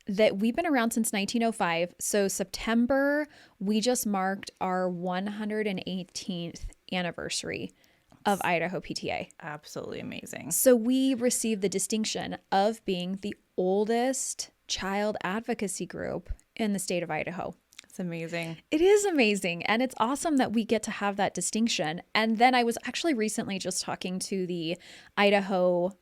that we've been around since 1905. So September, we just marked our 118th anniversary of Idaho PTA. Absolutely amazing. So we received the distinction of being the oldest child advocacy group in the state of Idaho. It's amazing. It is amazing. And it's awesome that we get to have that distinction. And then I was actually recently just talking to the Idaho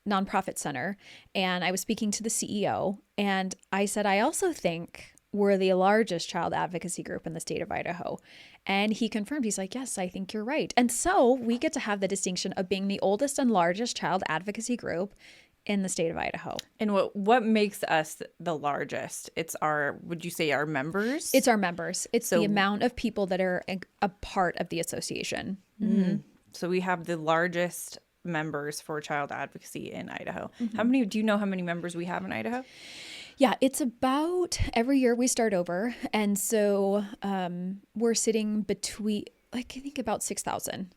Nonprofit Center, and I was speaking to the CEO, and I said, I also think we're the largest child advocacy group in the state of Idaho. And he confirmed, he's like, yes, I think you're right. And so we get to have the distinction of being the oldest and largest child advocacy group in the state of Idaho. And what makes us the largest? It's would you say our members? It's our members. It's the amount of people that are a part of the association. Mm-hmm. So we have the largest members for child advocacy in Idaho. Mm-hmm. Do you know how many members we have in Idaho? Yeah, it's about every year we start over. And so we're sitting between, I think about 6,000.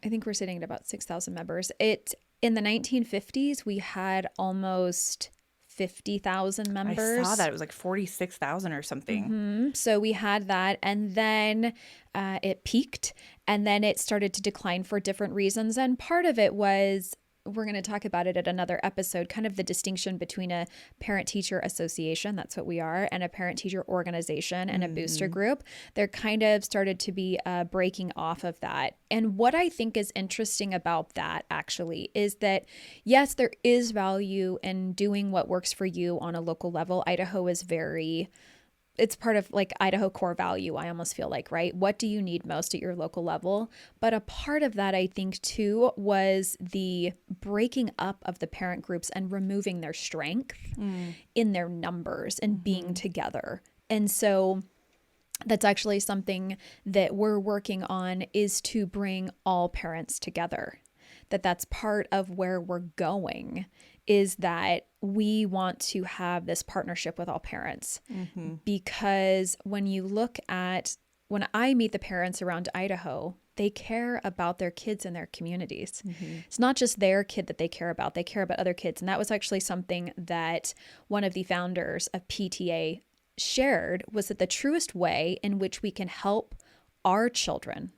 I think we're sitting at about 6,000 members. In the 1950s, we had almost 50,000 members. I saw that. It was like 46,000 or something. Mm-hmm. So we had that, and then it peaked, and then it started to decline for different reasons. And part of it was, we're going to talk about it at another episode, kind of the distinction between a parent-teacher association, that's what we are, and a parent-teacher organization and a booster group. There kind of started to be a breaking off of that. And what I think is interesting about that actually is that, yes, there is value in doing what works for you on a local level. Idaho is it's part of like Idaho core value, I almost feel like, right? What do you need most at your local level? But a part of that, I think, too, was the breaking up of the parent groups and removing their strength in their numbers and being together. And so that's actually something that we're working on, is to bring all parents together. That's part of where we're going, is that we want to have this partnership with all parents. Because when I meet the parents around Idaho, they care about their kids and their communities. It's not just their kid that they care about other kids. And that was actually something that one of the founders of PTA shared, was that the truest way in which we can help our children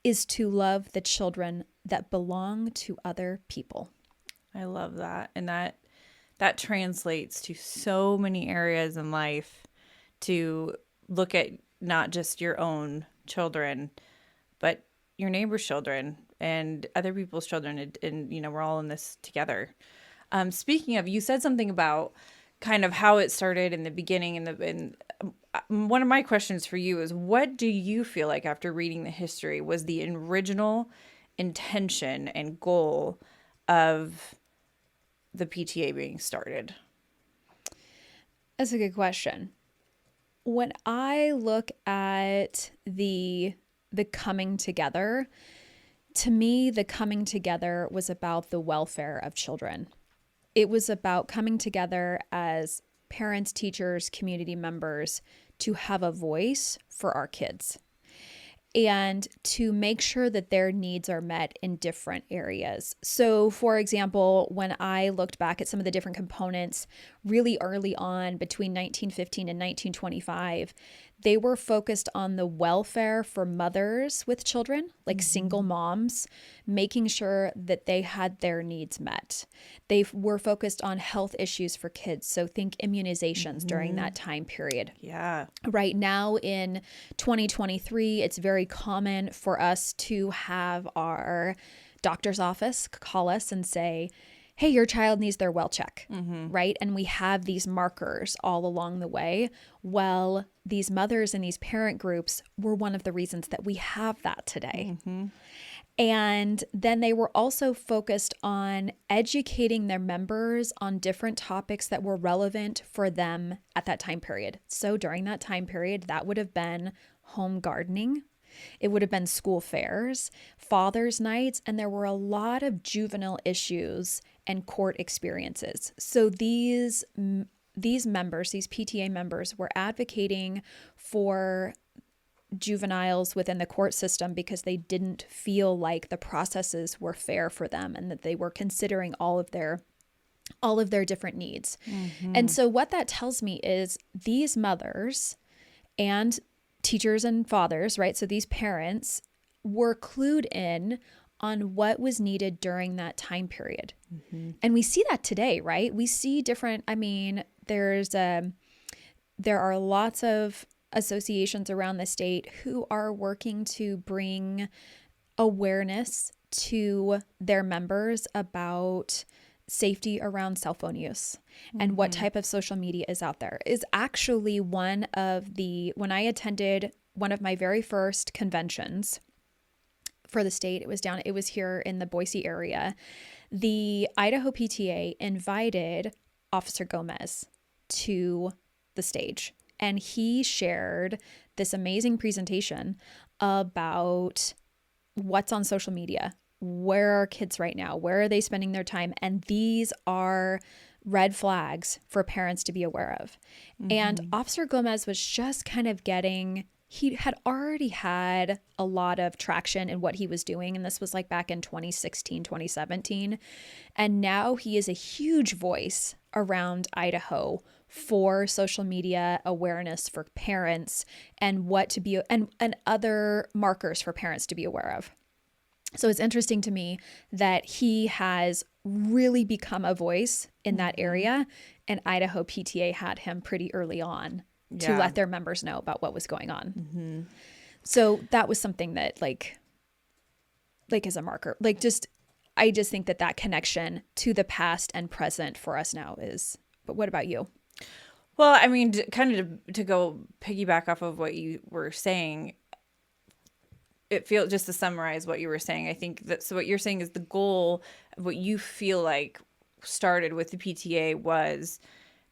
is to love the children that belong to other people. I love that. And that translates to so many areas in life, to look at not just your own children, but your neighbor's children and other people's children. And we're all in this together. Speaking of, you said something about kind of how it started in the beginning, and one of my questions for you is, what do you feel like, after reading the history, was the original intention and goal of the PTA being started? That's a good question. When I look at the coming together, to me, the coming together was about the welfare of children. It was about coming together as parents, teachers, community members to have a voice for our kids and to make sure that their needs are met in different areas. So, for example, when I looked back at some of the different components really early on between 1915 and 1925, they were focused on the welfare for mothers with children, like single moms, making sure that they had their needs met. They were focused on health issues for kids. So think immunizations during that time period. Yeah. Right now in 2023, it's very common for us to have our doctor's office call us and say, hey, your child needs their well check, right? And we have these markers all along the way. Well, these mothers and these parent groups were one of the reasons that we have that today. And then they were also focused on educating their members on different topics that were relevant for them at that time period. So during that time period, that would have been home gardening. It would have been school fairs, father's nights, and there were a lot of juvenile issues and court experiences. So these members, these PTA members, were advocating for juveniles within the court system because they didn't feel like the processes were fair for them and that they were considering all of their all of their different needs. And so what that tells me is these mothers and teachers and fathers, right? So these parents were clued in on what was needed during that time period. And we see that today, right? We see different, I mean, there are lots of associations around the state who are working to bring awareness to their members about safety around cell phone use and what type of social media is out there. Is actually when I attended one of my very first conventions for the state, it was here in the Boise area. The Idaho PTA invited Officer Gomez to the stage, and he shared this amazing presentation about what's on social media. Where are kids right now? Where are they spending their time? And these are red flags for parents to be aware of. And Officer Gomez was just kind of he had already had a lot of traction in what he was doing. And this was like back in 2016, 2017. And now he is a huge voice around Idaho for social media awareness for parents and what to be, and other markers for parents to be aware of. So it's interesting to me that he has really become a voice in that area, and Idaho PTA had him pretty early on to let their members know about what was going on. So that was something that like as a marker, I just think that connection to the past and present for us now is, but what about you? Well, I mean, to go piggyback off of what you were saying, just to summarize what you were saying, I think that, so what you're saying is the goal of what you feel like started with the PTA was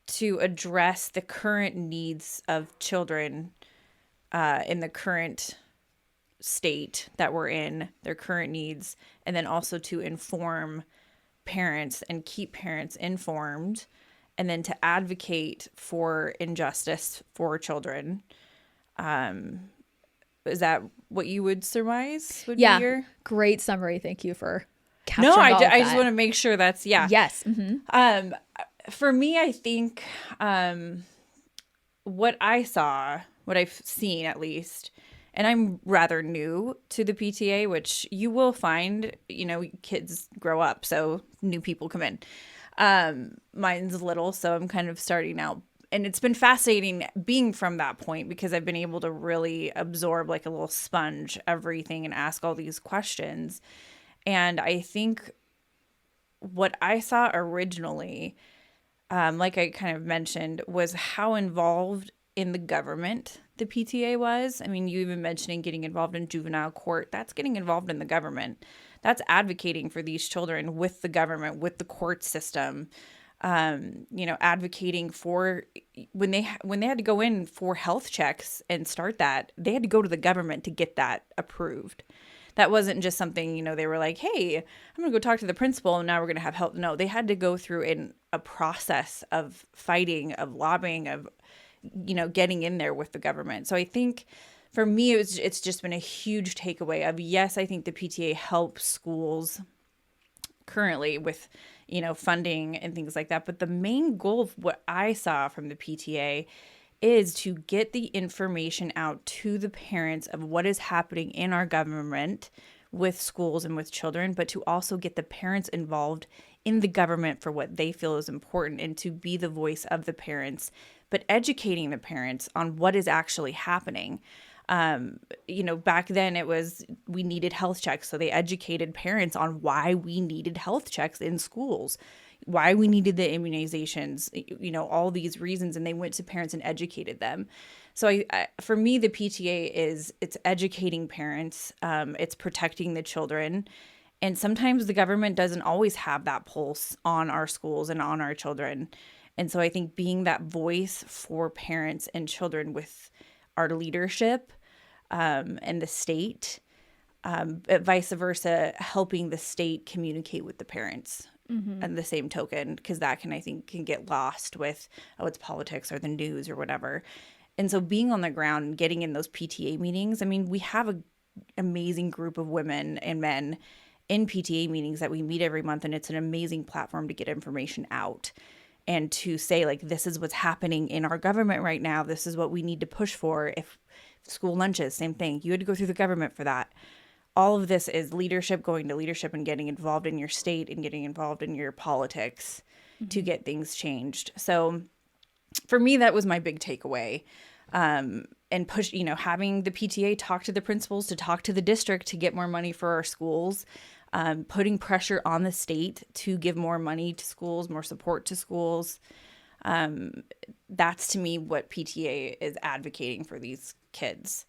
to address the current needs of children in the current state that we're in, their current needs, and then also to inform parents and keep parents informed, and then to advocate for injustice for children. Is that what you would surmise would be your... Great summary. Thank you for capturing all of that. I just want to make sure that's, Yes. For me, I think what I've seen at least, and I'm rather new to the PTA, which you will find, kids grow up, so new people come in. Mine's little, so I'm kind of starting out. And it's been fascinating being from that point because I've been able to really absorb like a little sponge everything and ask all these questions. And I think what I saw originally, like I kind of mentioned, was how involved in the government the PTA was. I mean, you even mentioning getting involved in juvenile court. That's getting involved in the government. That's advocating for these children with the government, with the court system. Advocating for when they had to go in for health checks and start that, they had to go to the government to get that approved. That wasn't just something, they were like, hey, I'm going to go talk to the principal and now we're going to have help. No, they had to go through a process of fighting, of lobbying, of, getting in there with the government. So I think for me, it's just been a huge takeaway of, yes, I think the PTA helps schools currently with, funding and things like that. But the main goal of what I saw from the PTA is to get the information out to the parents of what is happening in our government with schools and with children, but to also get the parents involved in the government for what they feel is important and to be the voice of the parents, but educating the parents on what is actually happening. Back then it was, we needed health checks. So they educated parents on why we needed health checks in schools, why we needed the immunizations, all these reasons. And they went to parents and educated them. So for me, the PTA it's educating parents. It's protecting the children. And sometimes the government doesn't always have that pulse on our schools and on our children. And so I think being that voice for parents and children with our leadership and the state, vice versa, helping the state communicate with the parents and the same token, because that I think can get lost with, it's politics or the news or whatever. And so being on the ground and getting in those PTA meetings, I mean, we have an amazing group of women and men, in PTA meetings that we meet every month, and it's an amazing platform to get information out and to say, like, this is what's happening in our government right now. This is what we need to push for. If school lunches, same thing. You had to go through the government for that. All of this is leadership going to leadership and getting involved in your state and getting involved in your politics to get things changed. So for me, that was my big takeaway. And push, having the PTA talk to the principals, to talk to the district to get more money for our schools, putting pressure on the state to give more money to schools, more support to schools. That's to me what PTA is advocating for these kids.